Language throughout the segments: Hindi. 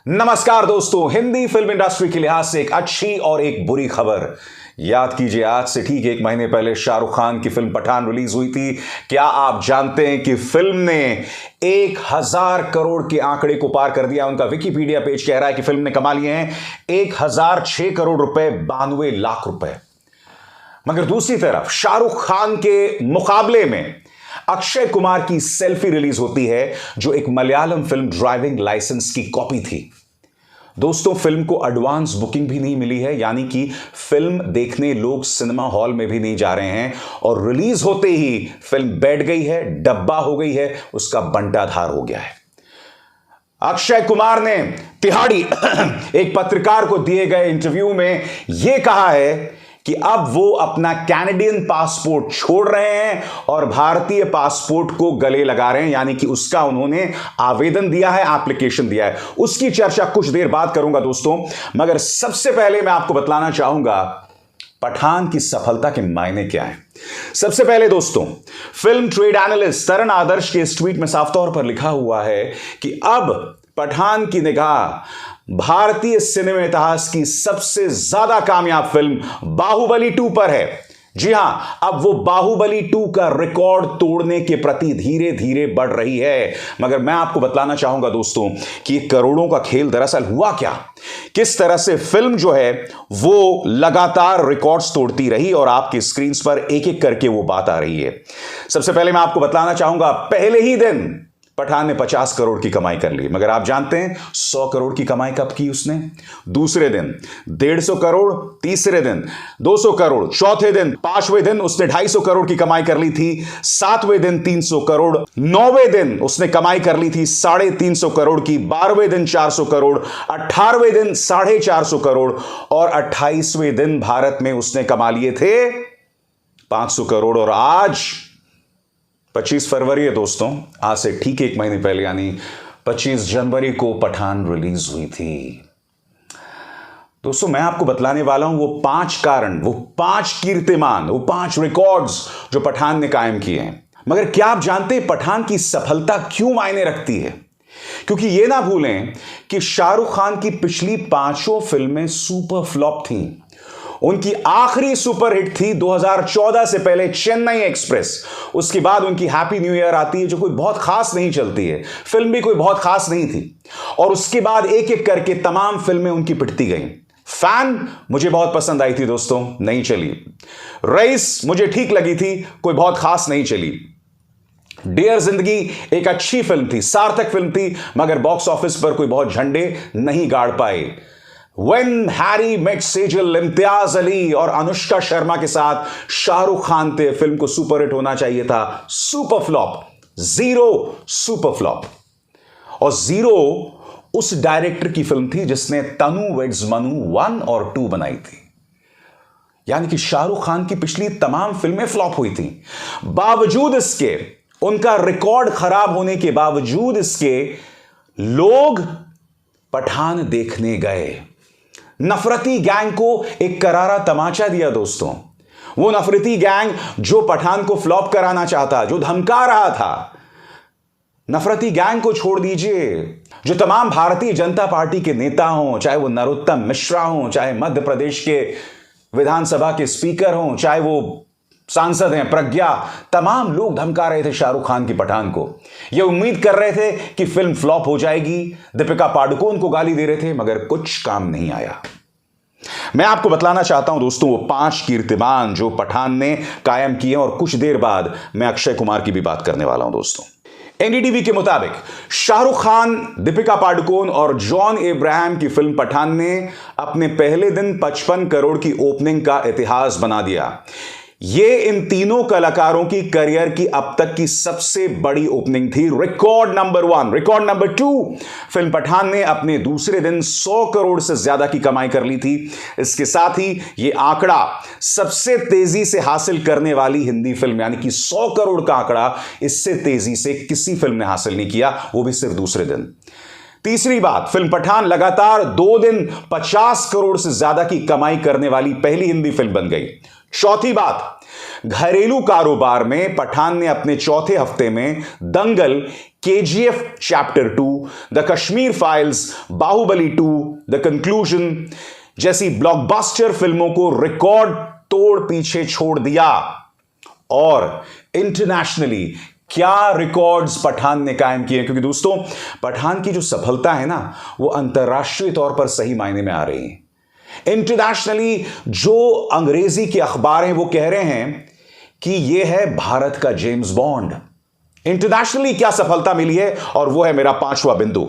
नमस्कार दोस्तों, हिंदी फिल्म इंडस्ट्री के लिहाज से एक अच्छी और एक बुरी खबर। याद कीजिए, आज से ठीक एक महीने पहले शाहरुख खान की फिल्म पठान रिलीज हुई थी। क्या आप जानते हैं कि फिल्म ने 1000 करोड़ के आंकड़े को पार कर दिया। उनका विकिपीडिया पेज कह रहा है कि फिल्म ने कमा लिए हैं 1006 करोड़ रुपए, 92 लाख रुपए। मगर दूसरी तरफ शाहरुख खान के मुकाबले में अक्षय कुमार की सेल्फी रिलीज होती है, जो एक मलयालम फिल्म ड्राइविंग लाइसेंस की कॉपी थी। दोस्तों, फिल्म को एडवांस बुकिंग भी नहीं मिली है, यानी कि फिल्म देखने लोग सिनेमा हॉल में भी नहीं जा रहे हैं और रिलीज होते ही फिल्म बैठ गई है, डब्बा हो गई है, उसका बंटाधार हो गया है। अक्षय कुमार ने तिहाड़ी एक पत्रकार को दिए गए इंटरव्यू में यह कहा है कि अब वो अपना कैनेडियन पासपोर्ट छोड़ रहे हैं और भारतीय पासपोर्ट को गले लगा रहे हैं, यानी कि उसका उन्होंने आवेदन दिया है, एप्लीकेशन दिया है। उसकी चर्चा कुछ देर बाद करूंगा दोस्तों, मगर सबसे पहले मैं आपको बतलाना चाहूंगा पठान की सफलता के मायने क्या है। सबसे पहले दोस्तों, film trade analyst Taran Adarsh के इस ट्वीट में साफ तौर पर लिखा हुआ है कि अब पठान की निगाह भारतीय सिनेमा इतिहास की सबसे ज्यादा कामयाब फिल्म बाहुबली 2 पर है। जी हां, अब वो बाहुबली 2 का रिकॉर्ड तोड़ने के प्रति धीरे धीरे बढ़ रही है। मगर मैं आपको बतलाना चाहूंगा दोस्तों कि करोड़ों का खेल दरअसल हुआ क्या, किस तरह से फिल्म जो है वो लगातार रिकॉर्ड्स तोड़ती रही और आपकी स्क्रीन पर एक एक करके वो बात आ रही है। सबसे पहले मैं आपको बतलाना चाहूंगा, पहले ही दिन पठान ने 50 करोड़ की कमाई कर ली। मगर आप जानते हैं 100 करोड़ की कमाई कब की उसने? दूसरे दिन 150 करोड़, तीसरे दिन 200 करोड़, चौथे दिन, पांचवें दिन उसने 250 करोड़ की कमाई कर ली थी, सातवें दिन 300 करोड़, नौवें दिन उसने कमाई कर ली थी 350 करोड़ की, 12वें दिन 400 करोड़, 18वें दिन 450 करोड़ और 28वें दिन भारत में उसने कमा लिए थे 500 करोड़। और आज 25 फरवरी है दोस्तों, आज से ठीक एक महीने पहले यानी 25 जनवरी को पठान रिलीज हुई थी। दोस्तों, मैं आपको बतलाने वाला हूं वो 5 कारण, वो 5 कीर्तिमान, वो 5 रिकॉर्ड्स जो पठान ने कायम किए हैं। मगर क्या आप जानते हैं पठान की सफलता क्यों मायने रखती है? क्योंकि यह ना भूलें कि शाहरुख खान की पिछली 5 फिल्में सुपर फ्लॉप थीं। उनकी आखिरी सुपरहिट थी 2014 से पहले चेन्नई एक्सप्रेस। उसके बाद उनकी हैप्पी न्यू ईयर आती है, जो कोई बहुत खास नहीं चलती है, फिल्म भी कोई बहुत खास नहीं थी। और उसके बाद एक एक करके तमाम फिल्में उनकी पिटती गईं। फैन मुझे बहुत पसंद आई थी दोस्तों, नहीं चली। रईस मुझे ठीक लगी थी, कोई बहुत खास नहीं चली। डियर जिंदगी एक अच्छी फिल्म थी, सार्थक फिल्म थी, मगर बॉक्स ऑफिस पर कोई बहुत झंडे नहीं गाड़ पाए। When Harry met Sejal, Imtiaz Ali और अनुष्का शर्मा के साथ शाहरुख खान थे, फिल्म को सुपरहिट होना चाहिए था, super flop, zero super flop. और जीरो उस डायरेक्टर की फिल्म थी जिसने तनु वेड्स मनु 1 और 2 बनाई थी। यानी कि शाहरुख खान की पिछली तमाम फिल्में फ्लॉप हुई थी। बावजूद इसके, उनका रिकॉर्ड खराब होने के बावजूद इसके, लोग पठान देखने गए। नफरती गैंग को एक करारा तमाचा दिया दोस्तों। वो नफरती गैंग जो पठान को फ्लॉप कराना चाहता, जो धमका रहा था, नफरती गैंग को छोड़ दीजिए। जो तमाम भारतीय जनता पार्टी के नेता हों, चाहे वो नरोत्तम मिश्रा हों, चाहे मध्य प्रदेश के विधानसभा के स्पीकर हों, चाहे वो सांसद हैं प्रज्ञा, तमाम लोग धमका रहे थे शाहरुख खान की पठान को। ये उम्मीद कर रहे थे कि फिल्म फ्लॉप हो जाएगी। दीपिका पादुकोण को गाली दे रहे थे, मगर कुछ काम नहीं आया। मैं आपको बतलाना चाहता हूं दोस्तों वो 5 कीर्तिमान जो पठान ने कायम किए, और कुछ देर बाद मैं अक्षय कुमार की भी बात करने वाला हूं दोस्तों। एनडीटीवी के मुताबिक शाहरुख खान, दीपिका पादुकोण और जॉन अब्राहम की फिल्म पठान ने अपने पहले दिन 55 करोड़ की ओपनिंग का इतिहास बना दिया। ये इन तीनों कलाकारों की करियर की अब तक की सबसे बड़ी ओपनिंग थी। Record number 1। Record number 2, film Pathaan ने अपने दूसरे दिन 100 करोड़ से ज्यादा की कमाई कर ली थी। इसके साथ ही यह आंकड़ा सबसे तेजी से हासिल करने वाली हिंदी फिल्म, यानी कि 100 करोड़ का आंकड़ा इससे तेजी से किसी फिल्म ने हासिल नहीं किया, वो भी सिर्फ दूसरे दिन। तीसरी बात, फिल्म पठान लगातार 2 दिन 50 करोड़ से ज्यादा की कमाई करने वाली पहली हिंदी फिल्म बन गई। चौथी बात, घरेलू कारोबार में पठान ने अपने चौथे हफ्ते में Dangal, KGF chapter 2, the Kashmir files, Baahubali 2, the conclusion जैसी ब्लॉकबस्टर फिल्मों को रिकॉर्ड तोड़ पीछे छोड़ दिया। और इंटरनेशनली क्या रिकॉर्ड्स पठान ने कायम किए, क्योंकि दोस्तों पठान की जो सफलता है ना, वो अंतर्राष्ट्रीय तौर पर सही मायने में आ रही है। इंटरनेशनली जो अंग्रेजी के अखबार हैं वो कह रहे हैं कि यह है भारत का जेम्स बॉन्ड। इंटरनेशनली क्या सफलता मिली है, और वो है मेरा पांचवा बिंदु।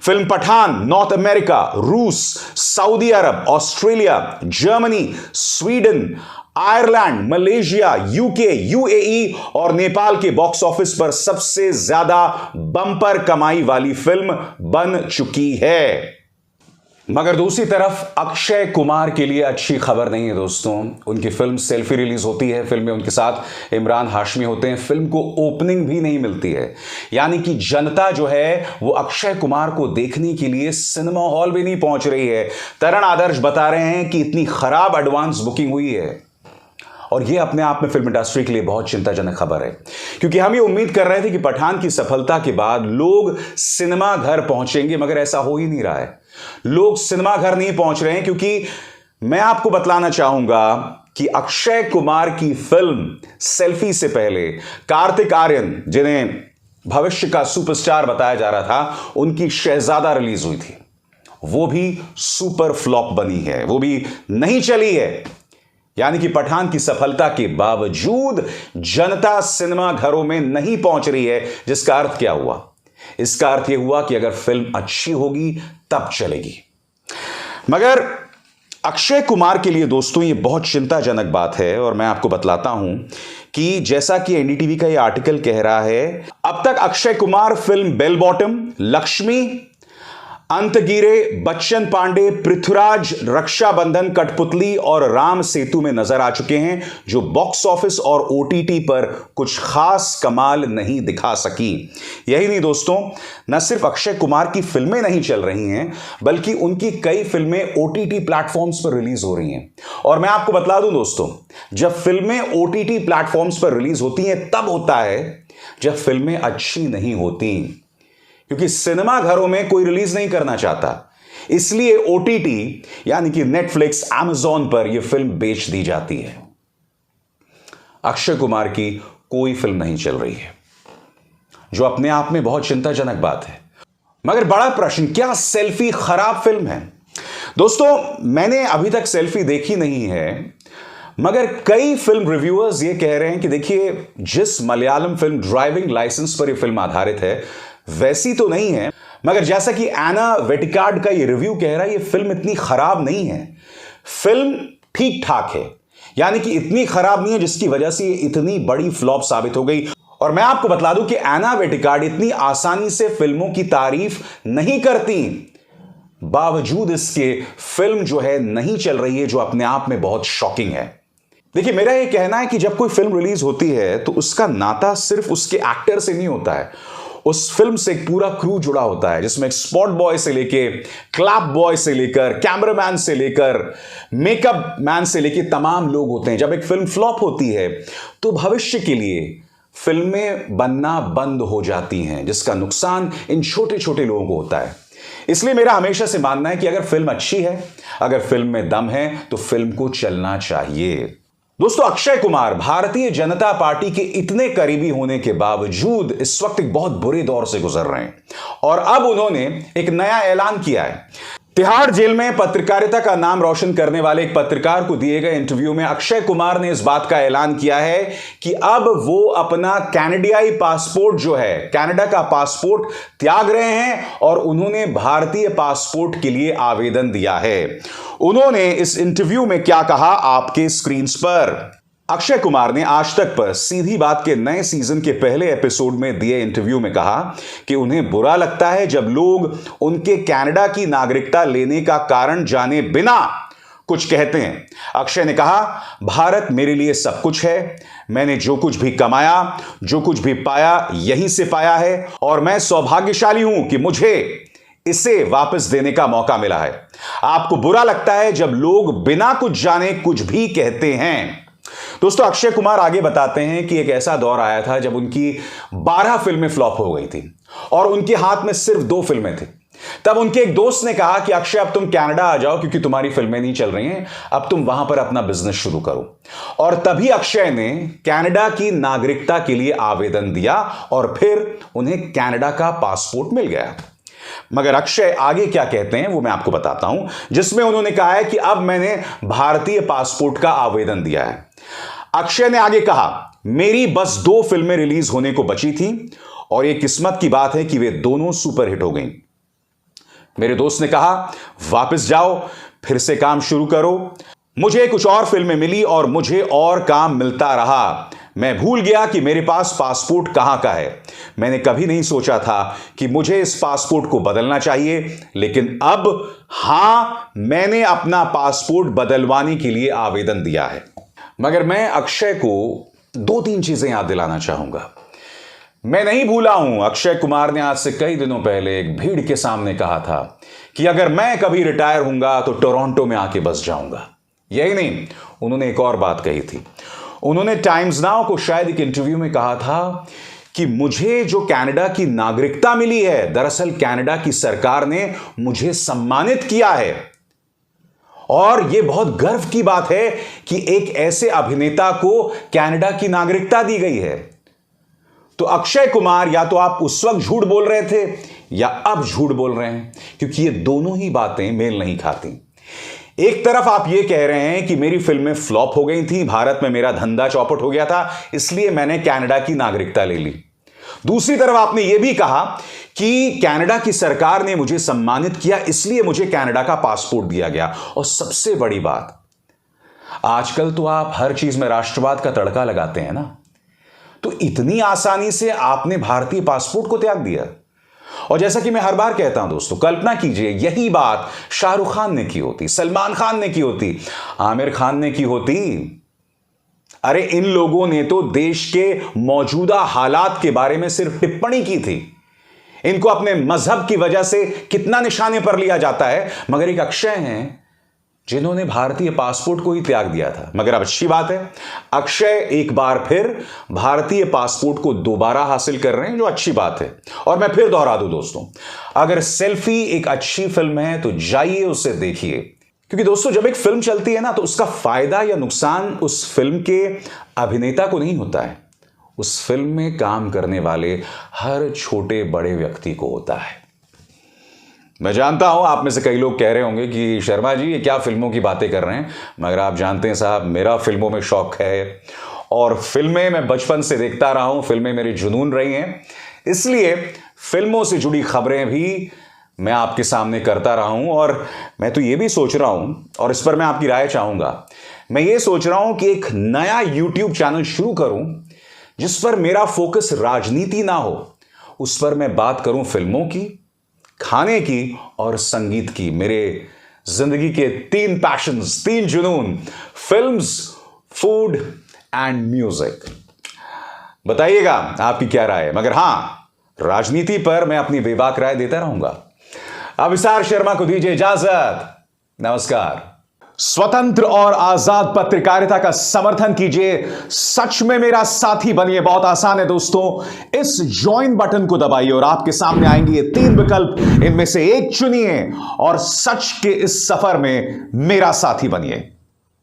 फिल्म पठान नॉर्थ अमेरिका, रूस, सऊदी अरब, Australia, Germany, Sweden, Ireland, Malaysia, UK, UAE और नेपाल के बॉक्स ऑफिस पर सबसे ज्यादा बम्पर कमाई वाली फिल्म बन चुकी है। मगर दूसरी तरफ अक्षय कुमार के लिए अच्छी खबर नहीं है दोस्तों। उनकी फिल्म सेल्फी रिलीज होती है, फिल्म में उनके साथ इमरान हाशमी होते हैं, फिल्म को ओपनिंग भी नहीं मिलती है। यानी कि जनता जो है वो अक्षय कुमार को देखने के लिए सिनेमा हॉल भी नहीं पहुंच रही है। तरण आदर्श बता रहे हैं कि इतनी खराब एडवांस बुकिंग हुई है, और यह अपने आप में फिल्म इंडस्ट्री के लिए बहुत चिंताजनक खबर है, क्योंकि हम ये उम्मीद कर रहे थे कि पठान की सफलता के बाद लोग सिनेमा घर पहुंचेंगे, मगर ऐसा हो ही नहीं रहा है। लोग सिनेमा घर नहीं पहुंच रहे हैं, क्योंकि मैं आपको बतलाना चाहूंगा कि अक्षय कुमार की फिल्म सेल्फी से पहले कार्तिक आर्यन, जिन्हें भविष्य का सुपरस्टार बताया जा रहा था, उनकी शहजादा रिलीज हुई थी। वो भी सुपर फ्लॉप बनी है, वो भी नहीं चली है। यानी कि पठान की सफलता के बावजूद जनता सिनेमा घरों में नहीं पहुंच रही है, जिसका अर्थ क्या हुआ? इसका अर्थ यह हुआ कि अगर फिल्म अच्छी होगी तब चलेगी। मगर अक्षय कुमार के लिए दोस्तों ये बहुत चिंताजनक बात है, और मैं आपको बतलाता हूं कि जैसा कि एनडीटीवी का ये आर्टिकल कह रहा है, अब तक Akshay Kumar film Bell Bottom, Laxmi, अंतगिरे, बच्चन पांडे, पृथ्वीराज, रक्षाबंधन, कठपुतली और राम सेतु में नजर आ चुके हैं, जो बॉक्स ऑफिस और ओटीटी पर कुछ खास कमाल नहीं दिखा सकी। यही नहीं दोस्तों, न सिर्फ अक्षय कुमार की फिल्में नहीं चल रही हैं, बल्कि उनकी कई फिल्में ओटीटी प्लेटफॉर्म्स पर रिलीज हो रही हैं। और मैं आपको बतला दूं दोस्तों, जब फिल्में ओटीटी प्लेटफॉर्म्स पर रिलीज होती हैं तब होता है जब फिल्में अच्छी नहीं होती, क्योंकि सिनेमा घरों में कोई रिलीज नहीं करना चाहता, इसलिए ओटीटी यानी कि नेटफ्लिक्स, अमेज़न पर यह फिल्म बेच दी जाती है। अक्षय कुमार की कोई फिल्म नहीं चल रही है, जो अपने आप में बहुत चिंताजनक बात है। मगर बड़ा प्रश्न, क्या सेल्फी खराब फिल्म है? दोस्तों मैंने अभी तक सेल्फी देखी नहीं है, मगर कई फिल्म रिव्यूअर्स ये कह रहे हैं कि देखिए, जिस मलयालम फिल्म ड्राइविंग लाइसेंस पर यह फिल्म आधारित है वैसी तो नहीं है, मगर जैसा कि एना वेटिकार्ड का ये रिव्यू कह रहा है, ये फिल्म इतनी खराब नहीं है, फिल्म ठीक ठाक है। यानी कि इतनी खराब नहीं है जिसकी वजह से ये इतनी बड़ी फ्लॉप साबित हो गई। और मैं आपको बता दूं कि एना वेटिकार्ड इतनी आसानी से फिल्मों की तारीफ नहीं करती, बावजूद इसके फिल्म जो है नहीं चल रही है, जो अपने आप में बहुत शॉकिंग है। देखिए, मेरा यह कहना है कि जब कोई फिल्म रिलीज होती है तो उसका नाता सिर्फ उसके एक्टर से नहीं होता है, उस फिल्म से एक पूरा क्रू जुड़ा होता है, जिसमें स्पॉट बॉय से लेके क्लैप बॉय से लेकर कैमरामैन से लेकर मेकअप मैन से लेके तमाम लोग होते हैं। जब एक फिल्म फ्लॉप होती है तो भविष्य के लिए फिल्में बनना बंद हो जाती हैं, जिसका नुकसान इन छोटे छोटे लोगों को होता है। इसलिए मेरा हमेशा से मानना है कि अगर फिल्म अच्छी है, अगर फिल्म में दम है, तो फिल्म को चलना चाहिए। दोस्तों, अक्षय कुमार भारतीय जनता पार्टी के इतने करीबी होने के बावजूद इस वक्त एक बहुत बुरे दौर से गुजर रहे हैं, और अब उन्होंने एक नया ऐलान किया है। तिहाड़ जेल में पत्रकारिता का नाम रोशन करने वाले एक पत्रकार को दिए गए इंटरव्यू में अक्षय कुमार ने इस बात का ऐलान किया है कि अब वो अपना कैनेडियाई पासपोर्ट जो है, कनाडा का पासपोर्ट त्याग रहे हैं, और उन्होंने भारतीय पासपोर्ट के लिए आवेदन दिया है। उन्होंने इस इंटरव्यू में क्या कहा, आपके स्क्रीन पर। अक्षय कुमार ने आज तक पर सीधी बात के नए सीजन के पहले एपिसोड में दिए इंटरव्यू में कहा कि उन्हें बुरा लगता है जब लोग उनके कनाडा की नागरिकता लेने का कारण जाने बिना कुछ कहते हैं। अक्षय ने कहा, भारत मेरे लिए सब कुछ है, मैंने जो कुछ भी कमाया, जो कुछ भी पाया, यहीं से पाया है, और मैं सौभाग्यशाली हूं कि मुझे इसे वापस देने का मौका मिला है। आपको बुरा लगता है जब लोग बिना कुछ जाने कुछ भी कहते हैं। दोस्तों, अक्षय कुमार आगे बताते हैं कि एक ऐसा दौर आया था जब उनकी 12 फिल्में फ्लॉप हो गई थी और उनके हाथ में सिर्फ 2 फिल्में थी। तब उनके एक दोस्त ने कहा कि अक्षय, अब तुम कनाडा आ जाओ क्योंकि तुम्हारी फिल्में नहीं चल रही हैं, अब तुम वहां पर अपना बिजनेस शुरू करो। और तभी अक्षय ने कनाडा की नागरिकता के लिए आवेदन दिया और फिर उन्हें कनाडा का पासपोर्ट मिल गया। मगर अक्षय आगे क्या कहते हैं वो मैं आपको बताता हूं, जिसमें उन्होंने कहा है कि अब मैंने भारतीय पासपोर्ट का आवेदन दिया है। अक्षय ने आगे कहा, मेरी बस 2 फिल्में रिलीज होने को बची थी और यह किस्मत की बात है कि वे दोनों सुपरहिट हो गईं। मेरे दोस्त ने कहा, वापस जाओ, फिर से काम शुरू करो। मुझे कुछ और फिल्में मिली और मुझे और काम मिलता रहा। मैं भूल गया कि मेरे पास पासपोर्ट कहां का है। मैंने कभी नहीं सोचा था कि मुझे इस पासपोर्ट को बदलना चाहिए, लेकिन अब हां, मैंने अपना पासपोर्ट बदलवाने के लिए आवेदन दिया है। मगर मैं अक्षय को 2-3 चीजें याद दिलाना चाहूंगा। मैं नहीं भूला हूं, अक्षय कुमार ने आज से कई दिनों पहले एक भीड़ के सामने कहा था कि अगर मैं कभी रिटायर होऊंगा तो टोरंटो में आके बस जाऊंगा। यही नहीं, उन्होंने एक और बात कही थी। उन्होंने टाइम्स नाउ को शायद एक इंटरव्यू में कहा था कि मुझे जो कनाडा की नागरिकता मिली है, दरअसल कनाडा की सरकार ने मुझे सम्मानित किया है। और यह बहुत गर्व की बात है कि एक ऐसे अभिनेता को कनाडा की नागरिकता दी गई है। तो अक्षय कुमार, या तो आप उस वक्त झूठ बोल रहे थे या अब झूठ बोल रहे हैं, क्योंकि ये दोनों ही बातें मेल नहीं खाती। एक तरफ आप ये कह रहे हैं कि मेरी फिल्में फ्लॉप हो गई थी, भारत में मेरा धंधा चौपट हो गया था, इसलिए मैंने कनाडा की नागरिकता ले ली। दूसरी तरफ आपने यह भी कहा कि कनाडा की सरकार ने मुझे सम्मानित किया, इसलिए मुझे कनाडा का पासपोर्ट दिया गया। और सबसे बड़ी बात, आजकल तो आप हर चीज में राष्ट्रवाद का तड़का लगाते हैं ना, तो इतनी आसानी से आपने भारतीय पासपोर्ट को त्याग दिया। और जैसा कि मैं हर बार कहता हूं दोस्तों, कल्पना कीजिए यही बात शाहरुख खान ने की होती, सलमान खान ने की होती, आमिर खान ने की होती। अरे इन लोगों ने तो देश के मौजूदा हालात के बारे में सिर्फ टिप्पणी की थी। इनको अपने मजहब की वजह से कितना निशाने पर लिया जाता है, मगर एक अक्षय हैं जिन्होंने भारतीय पासपोर्ट को ही त्याग दिया था। मगर अब अच्छी बात है, अक्षय एक बार फिर भारतीय पासपोर्ट को दोबारा हासिल कर रहे हैं, जो अच्छी बात है। और मैं फिर दोहरा दूं दोस्तों, अगर सेल्फी एक अच्छी फिल्म है तो जाइए उसे देखिए, क्योंकि दोस्तों जब एक फिल्म चलती है ना, तो उसका फायदा या नुकसान उस फिल्म के अभिनेता को नहीं होता है, उस फिल्म में काम करने वाले हर छोटे बड़े व्यक्ति को होता है। मैं जानता हूं आप में से कई लोग कह रहे होंगे कि शर्मा जी ये क्या फिल्मों की बातें कर रहे हैं, मगर आप जानते हैं साहब, मेरा फिल्मों में शौक है और फिल्में मैं बचपन से देखता रहा हूं, फिल्में मेरी जुनून रही हैं, इसलिए फिल्मों से जुड़ी खबरें भी मैं आपके सामने करता रहा हूं। और मैं तो ये भी सोच रहा हूं, और इस पर मैं आपकी राय चाहूंगा, मैं ये सोच रहा हूं कि एक नया यूट्यूब चैनल शुरू करूं जिस पर मेरा फोकस राजनीति ना हो, उस पर मैं बात करूं फिल्मों की, खाने की और संगीत की। मेरे जिंदगी के 3 पैशंस, 3 जुनून, फिल्म्स, फूड एंड म्यूजिक। बताइएगा आपकी क्या राय है, मगर हां, राजनीति पर मैं अपनी बेबाक राय देता रहूंगा। अभिसार शर्मा को दीजिए इजाजत, नमस्कार। स्वतंत्र और आजाद पत्रकारिता का समर्थन कीजिए, सच में मेरा साथी बनिए। बहुत आसान है दोस्तों, इस ज्वाइन बटन को दबाइए और आपके सामने आएंगे ये 3 विकल्प, इनमें से एक चुनिए और सच के इस सफर में मेरा साथी बनिए।